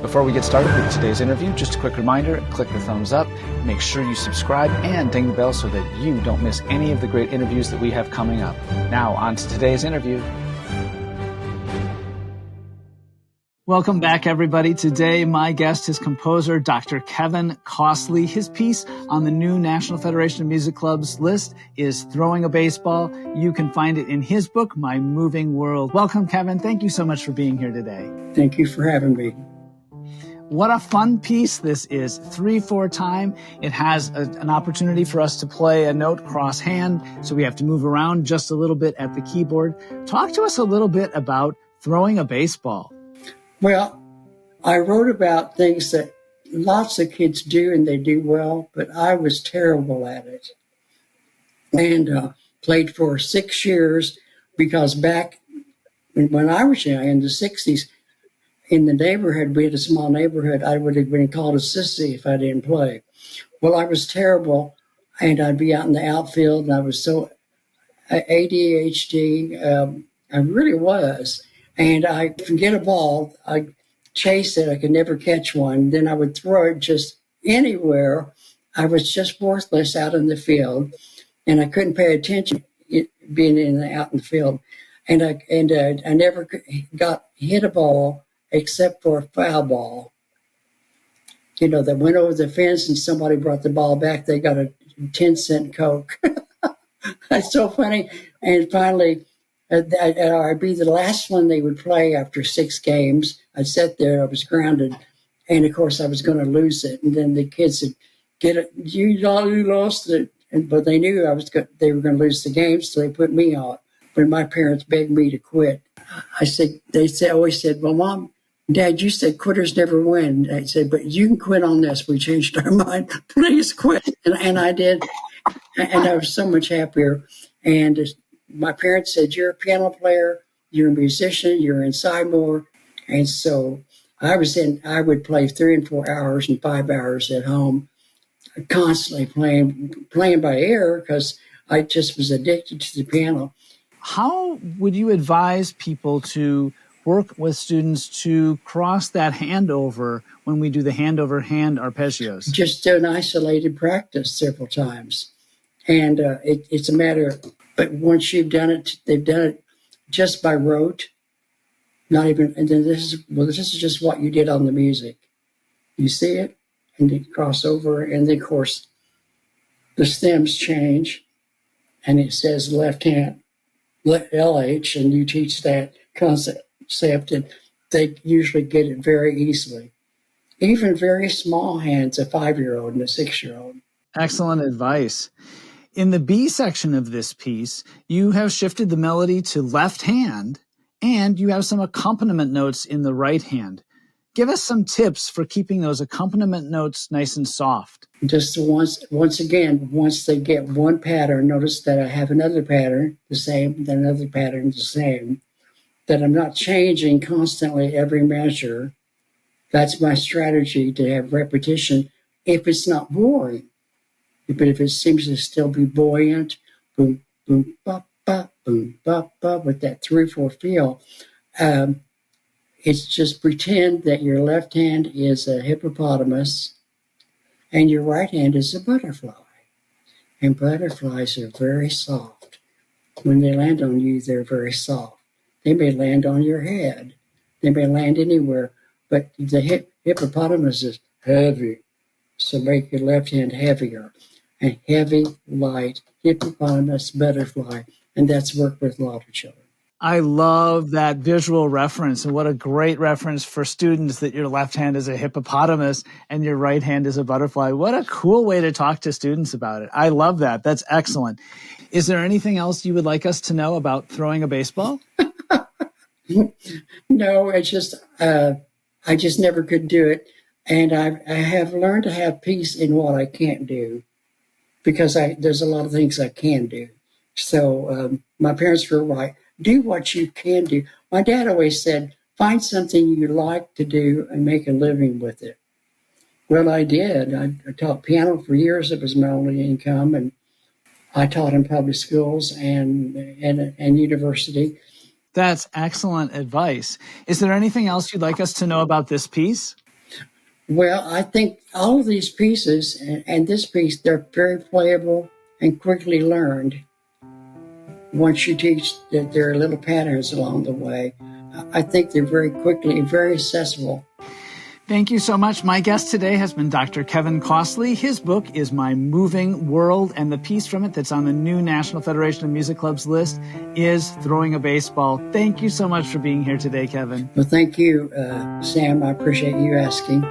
Before we get started with today's interview, just a quick reminder, click the thumbs up, make sure you subscribe and ding the bell so that you don't miss any of the great interviews that we have coming up. Now, on to today's interview. Welcome back, everybody. Today, my guest is composer Dr. Kevin Costley. His piece on the new National Federation of Music Clubs list is Throwing a Baseball. You can find it in his book, My Moving World. Welcome, Kevin. Thank you so much for being here today. Thank you for having me. What a fun piece this is. 3/4 time. It has an opportunity for us to play a note cross hand, so we have to move around just a little bit at the keyboard. Talk to us a little bit about throwing a baseball. Well, I wrote about things that lots of kids do and they do well, but I was terrible at it. And played for 6 years because back when I was young, in the 60s, in the neighborhood, we had a small neighborhood, I would have been called a sissy if I didn't play. Well, I was terrible, and I'd be out in the outfield, and I was so ADHD, I really was. And I could get a ball, I'd chase it, I could never catch one. Then I would throw it just anywhere. I was just worthless out in the field, and I couldn't pay attention being out in the field. And I never got hit a ball except for a foul ball. You know, that went over the fence and somebody brought the ball back. They got a 10-cent Coke. That's so funny. And finally, I'd be the last one they would play after 6 games. I'd sit there, I was grounded, and of course I was going to lose it. And then the kids would get it, you lost it. But they knew they were going to lose the game, so they put me out. But my parents begged me to quit. They always said, well, Mom, Dad, you said quitters never win. I said, but you can quit on this. We changed our mind. Please quit. And I did. And I was so much happier. And my parents said, you're a piano player, you're a musician, you're inside more. And so I would play 3 and 4 hours and 5 hours at home, constantly playing by ear because I just was addicted to the piano. How would you advise people to work with students to cross that hand over when we do the hand over hand arpeggios? Just do an isolated practice several times. And it's a matter of, but once you've done it, they've done it just by rote, not even, and then this is just what you did on the music. You see it, and you cross over, and then, of course, the stems change, and it says left hand, LH, and you teach that concept, and they usually get it very easily. Even very small hands, a 5-year-old and a 6-year-old. Excellent advice. In the B section of this piece, you have shifted the melody to left hand, and you have some accompaniment notes in the right hand. Give us some tips for keeping those accompaniment notes nice and soft. Just once again, once they get one pattern, notice that I have another pattern, the same, then another pattern, the same, that I'm not changing constantly every measure. That's my strategy, to have repetition if it's not boring. But if it seems to still be buoyant, boom, boom, ba, ba, boom, ba, ba, with that 3/4 feel, it's just pretend that your left hand is a hippopotamus and your right hand is a butterfly. And butterflies are very soft. When they land on you, they're very soft. They may land on your head. They may land anywhere, but the hippopotamus is heavy. So make your left hand heavier. A heavy, light, hippopotamus, butterfly. And that's worked with a lot of children. I love that visual reference, and what a great reference for students that your left hand is a hippopotamus and your right hand is a butterfly. What a cool way to talk to students about it. I love that. That's excellent. Is there anything else you would like us to know about throwing a baseball? No, it's just, I just never could do it. And I have learned to have peace in what I can't do, because there's a lot of things I can do. So my parents were right. Do what you can do. My dad always said, find something you like to do and make a living with it. Well, I did. I taught piano for years. It was my only income. And I taught in public schools and university. That's excellent advice. Is there anything else you'd like us to know about this piece? Well, I think all of these pieces and this piece, they're very playable and quickly learned. Once you teach that there are little patterns along the way, I think they're very quickly, very accessible. Thank you so much. My guest today has been Dr. Kevin Costley. His book is My Moving World, and the piece from it that's on the new National Federation of Music Clubs list is Throwing a Baseball. Thank you so much for being here today, Kevin. Well, thank you, Sam. I appreciate you asking.